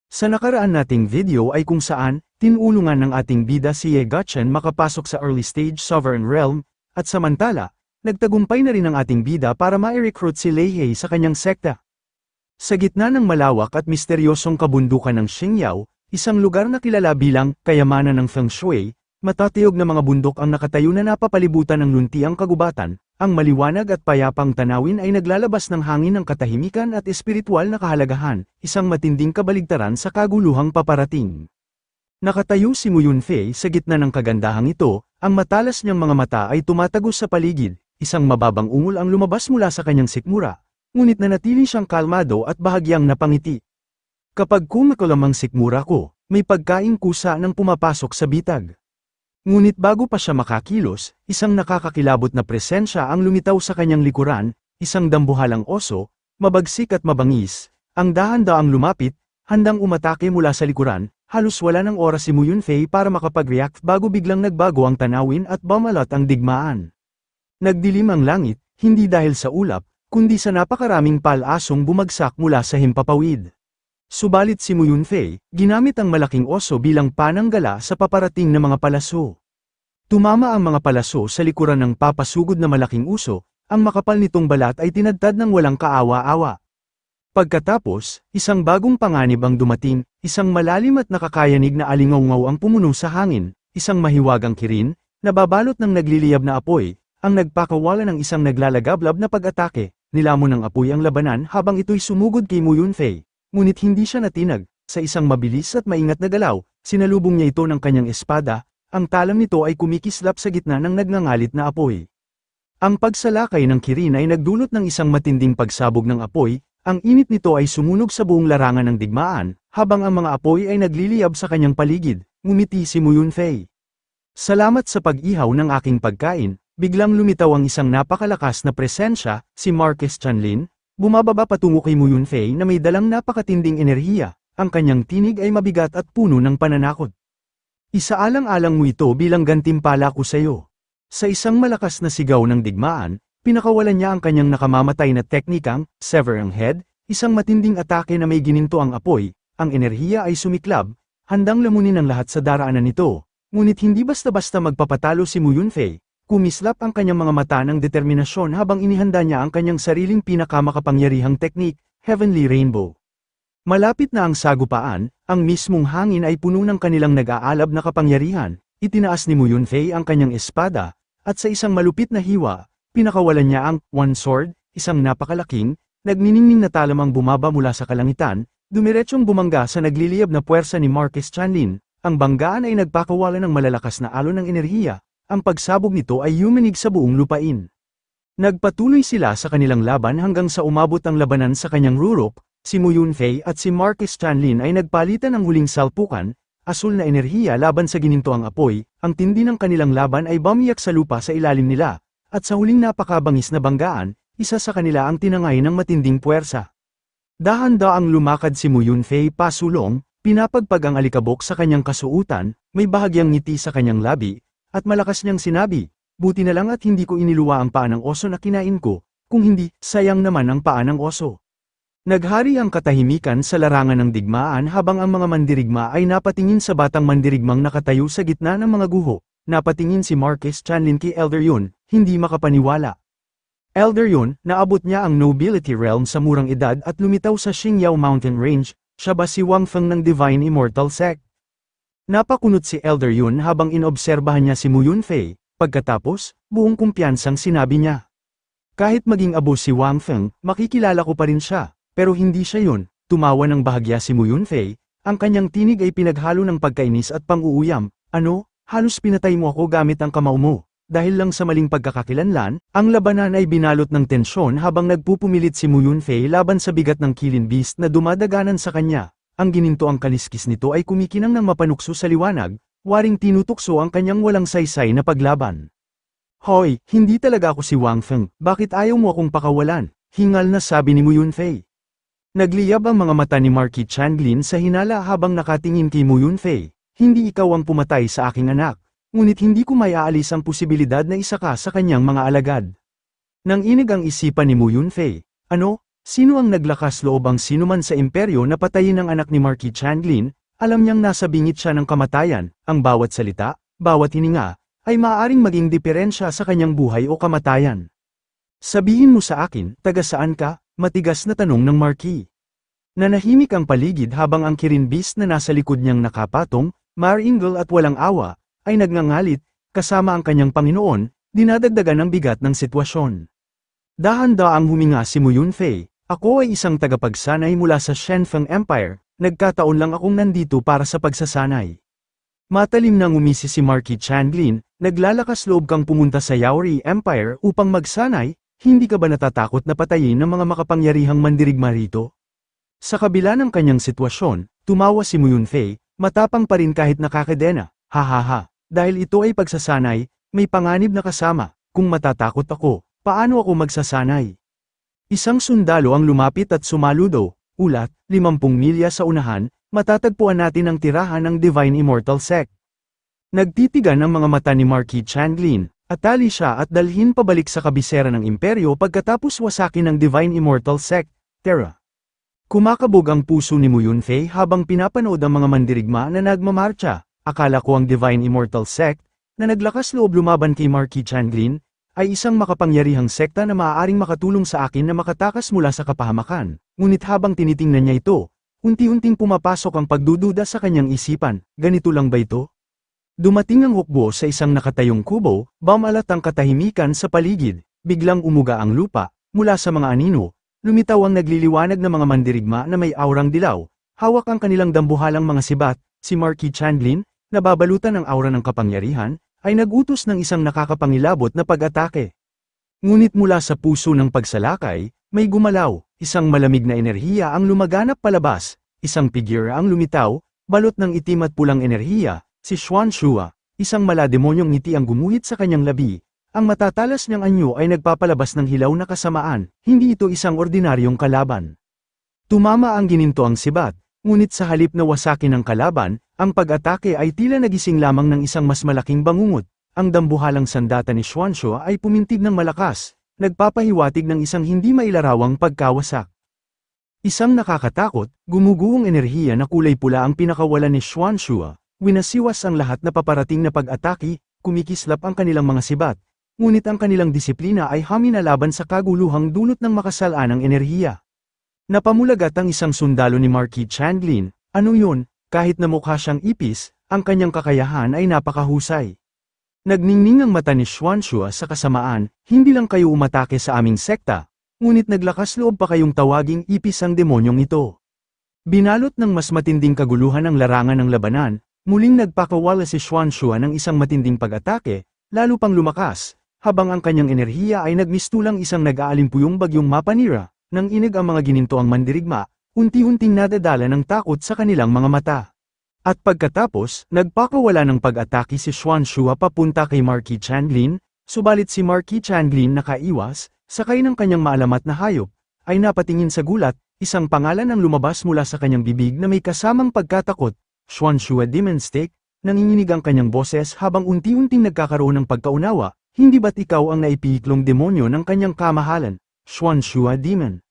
Sa nakaraan nating video ay kung saan, tinulungan ng ating bida si Ye Gotchen makapasok sa early stage Sovereign Realm, at samantala, nagtagumpay na rin ang ating bida para ma-recruit si Lei He sa kanyang sekta. Sa gitna ng malawak at misteryosong kabundukan ng Xingyao, isang lugar na kilala bilang kayamanan ng Feng Shui, matatiyog na mga bundok ang nakatayo na napapalibutan ng luntiang kagubatan, ang maliwanag at payapang tanawin ay naglalabas ng hangin ng katahimikan at espiritual na kahalagahan, isang matinding kabaligtaran sa kaguluhang paparating. Nakatayo si Mu Yunfei sa gitna ng kagandahang ito, ang matalas niyang mga mata ay tumatagos sa paligid, isang mababang ungol ang lumabas mula sa kanyang sikmura, ngunit nanatili siyang kalmado at bahagyang napangiti. Kapag kumakalamang sikmura ko, may pagkaing kusa ng pumapasok sa bitag. Ngunit bago pa siya makakilos, isang nakakakilabot na presensya ang lumitaw sa kanyang likuran, isang dambuhalang oso, mabagsik at mabangis, ang dahan-daang lumapit, handang umatake mula sa likuran, halos wala ng oras si Mu Yunfei para makapag-react bago biglang nagbago ang tanawin at bumalot ang digmaan. Nagdilim ang langit, hindi dahil sa ulap, kundi sa napakaraming palasong bumagsak mula sa himpapawid. Subalit si Mu Yunfei, ginamit ang malaking oso bilang pananggala sa paparating na mga palaso. Tumama ang mga palaso sa likuran ng papasugod na malaking uso, ang makapal nitong balat ay tinadtad ng walang kaawa-awa. Pagkatapos, isang bagong panganib ang dumating, isang malalim at nakakayanig na alingaw-ngaw ang pumuno sa hangin, isang mahiwagang kirin, nababalot ng nagliliyab na apoy, ang nagpakawala ng isang naglalagablab na pag-atake, nilamon ng apoy ang labanan habang ito'y sumugod kay Mu Yunfei. Ngunit hindi siya natinag, sa isang mabilis at maingat na galaw, sinalubong niya ito ng kanyang espada, ang talam nito ay kumikislap sa gitna ng nagngangalit na apoy. Ang pagsalakay ng kirin ay nagdulot ng isang matinding pagsabog ng apoy, ang init nito ay sumunog sa buong larangan ng digmaan, habang ang mga apoy ay nagliliyab sa kanyang paligid, ngumiti si Mu Yunfei. Salamat sa pag-ihaw ng aking pagkain, biglang lumitaw ang isang napakalakas na presensya, si Marquess Chanlin. Bumababa patungo kay Mu Yunfei na may dalang napakatinding enerhiya, ang kanyang tinig ay mabigat at puno ng pananakot. Isaalang-alang mo ito bilang gantimpala ko sa iyo. Sa isang malakas na sigaw ng digmaan, pinakawalan niya ang kanyang nakamamatay na teknikang, sever ang head, isang matinding atake na may gininto ang apoy, ang enerhiya ay sumiklab, handang lamunin ang lahat sa daraanan nito, ngunit hindi basta-basta magpapatalo si Mu Yunfei. Kumislap ang kanyang mga mata ng determinasyon habang inihanda niya ang kanyang sariling pinakamakapangyarihang teknik, Heavenly Rainbow. Malapit na ang sagupaan, ang mismong hangin ay puno ng kanilang nag-aalab na kapangyarihan, itinaas ni Mu Yunfei ang kanyang espada, at sa isang malupit na hiwa, pinakawalan niya ang One Sword, isang napakalaking, nagniningning na talamang bumaba mula sa kalangitan, dumiretsyong bumangga sa nagliliyab na puwersa ni Marquess Chanlin, ang banggaan ay nagpakawala ng malalakas na alon ng enerhiya. Ang pagsabog nito ay yumanig sa buong lupain. Nagpatuloy sila sa kanilang laban hanggang sa umabot ang labanan sa kanyang rurok, si Mu Yunfei at si Marquess Chanlin ay nagpalitan ng huling salpukan, asul na enerhiya laban sa ginintoang apoy, ang tindi ng kanilang laban ay bumiyak sa lupa sa ilalim nila, at sa huling napakabangis na banggaan, isa sa kanila ang tinangay ng matinding puwersa. Dahan-daang lumakad si Mu Yunfei pasulong, pinapagpag ang alikabok sa kanyang kasuutan, may bahagyang ngiti sa kanyang labi, at malakas niyang sinabi, buti na lang at hindi ko iniluwa ang paa ng oso na kinain ko, kung hindi, sayang naman ang paa ng oso. Naghari ang katahimikan sa larangan ng digmaan habang ang mga mandirigma ay napatingin sa batang mandirigmang nakatayo sa gitna ng mga guho, napatingin si Marquess Chanlin kay Elder Yun, hindi makapaniwala. Elder Yun, naabot niya ang nobility realm sa murang edad at lumitaw sa Xingyao Mountain Range, siya ba si Wang Feng ng Divine Immortal Sect? Napakunot si Elder Yun habang inobserbahan niya si Mu Yunfei, pagkatapos, buong kumpiyansang sinabi niya. Kahit maging abo si Wang Feng, makikilala ko pa rin siya, pero hindi siya yun, tumawa ng bahagya si Mu Yunfei, ang kanyang tinig ay pinaghalo ng pagkainis at pang-uuyam, ano, halos pinatay mo ako gamit ang kamao mo, dahil lang sa maling pagkakakilanlan, ang labanan ay binalot ng tensyon habang nagpupumilit si Mu Yunfei laban sa bigat ng killing beast na dumadaganan sa kanya. Ang gininto ang kaliskis nito ay kumikinang ng mapanukso sa liwanag, waring tinutukso ang kanyang walang saysay na paglaban. Hoy, hindi talaga ako si Wang Feng, bakit ayaw mo akong pakawalan? Hingal na sabi ni Mu Yunfei. Nagliyab ang mga mata ni Marquis Chanlin sa hinala habang nakatingin kay Mu Yunfei, hindi ikaw ang pumatay sa aking anak, ngunit hindi ko maiaalis ang posibilidad na isa ka sa kanyang mga alagad. Nang inig ang isipan ni Mu Yunfei, ano? Sino ang naglakas loob ang sinuman sa imperyo na patayin ang anak ni Marquis Changlin, alam niyang nasa bingit siya ng kamatayan, ang bawat salita, bawat hininga, ay maaaring maging diferensya sa kanyang buhay o kamatayan. Sabihin mo sa akin, taga saan ka? Matigas na tanong ng Marquis. Nanahimik ang paligid habang ang Kirin Beast na nasa likod niyang nakapatong, maringal at walang awa, ay nagngangalit, kasama ang kanyang Panginoon, dinadagdagan ang bigat ng sitwasyon. Dahan-daang huminga si Mu Yunfei. Ako ay isang tagapagsanay mula sa Shenfeng Empire, nagkataon lang akong nandito para sa pagsasanay. Matalim na ngumisi si Marquis Changlin, naglalakas loob kang pumunta sa Yaori Empire upang magsanay, hindi ka ba natatakot na patayin ng mga makapangyarihang mandirigma rito? Sa kabila ng kanyang sitwasyon, tumawa si Mu Yunfei, matapang pa rin kahit nakakadena, hahaha, dahil ito ay pagsasanay, may panganib na kasama, kung matatakot ako, paano ako magsasanay? Isang sundalo ang lumapit at sumaludo, ulat, 50 milya sa unahan, matatagpuan natin ang tirahan ng Divine Immortal Sect. Nagtitigan ang mga mata ni Marquis Changlin, atali siya at dalhin pabalik sa kabisera ng imperyo pagkatapos wasakin ng Divine Immortal Sect, Terra. Kumakabog ang puso ni Mu Yunfei habang pinapanood ang mga mandirigma na nagmamarcha, akala ko ang Divine Immortal Sect, na naglakas loob lumaban kay Marquis Changlin, ay isang makapangyarihang sekta na maaaring makatulong sa akin na makatakas mula sa kapahamakan, ngunit habang tinitingnan niya ito, unti-unting pumapasok ang pagdududa sa kanyang isipan, ganito lang ba ito? Dumating ang hukbo sa isang nakatayong kubo, bumalat ang katahimikan sa paligid, biglang umuga ang lupa, mula sa mga anino, lumitaw ang nagliliwanag na mga mandirigma na may aurang dilaw, hawak ang kanilang dambuhalang mga sibat, si Marquis Changlin, nababalutan ng aura ng kapangyarihan, ay nagutos ng isang nakakapangilabot na pag-atake. Ngunit mula sa puso ng pagsalakay, may gumalaw, isang malamig na enerhiya ang lumaganap palabas, isang figura ang lumitaw, balot ng itim at pulang enerhiya, si Xuan Shua, isang malademonyong ngiti ang gumuhit sa kanyang labi, ang matatalas niyang anyo ay nagpapalabas ng hilaw na kasamaan, hindi ito isang ordinaryong kalaban. Tumama ang gininto ang sibat, ngunit sa halip na wasakin ng kalaban, ang pag-atake ay tila nagising lamang ng isang mas malaking bangungot. Ang dambuhalang sandata ni Xuanxua ay pumintig ng malakas, nagpapahiwatig ng isang hindi mailarawang pagkawasak. Isang nakakatakot, gumuguhong enerhiya na kulay pula ang pinakawalan ni Xuanxua, winasiwas ang lahat na paparating na pag-atake, kumikislap ang kanilang mga sibat, ngunit ang kanilang disiplina ay haminalaban sa kaguluhang dulot ng makasalanang enerhiya. Napamulagat ang isang sundalo ni Marquis Changlin, ano yun? Kahit na mukha siyang ipis, ang kanyang kakayahan ay napakahusay. Nagningning ang mata ni Xuanxua sa kasamaan, hindi lang kayo umatake sa aming sekta, ngunit naglakas loob pa kayong tawaging ipis ang demonyong ito. Binalot ng mas matinding kaguluhan ang larangan ng labanan, muling nagpakawala si Xuanxua ng isang matinding pag-atake, lalo pang lumakas, habang ang kanyang enerhiya ay nagmistulang isang nag-aalimpuyong bagyong mapanira, nang inig ang mga gininto ang mandirigma, unti-unting nadadala ng takot sa kanilang mga mata. At pagkatapos, nagpakawala ng pag-atake si Xuanxua papunta kay Marquis Changlin, subalit si Marquis Changlin nakaiwas, sakay ng kanyang maalamat na hayop, ay napatingin sa gulat, isang pangalan ang lumabas mula sa kanyang bibig na may kasamang pagkatakot, Xuanxua Demon Stick, nanginginig ang kanyang boses habang unti-unting nagkakaroon ng pagkaunawa, hindi ba't ikaw ang naipihiklong demonyo ng kanyang kamahalan, Xuanxua Demon?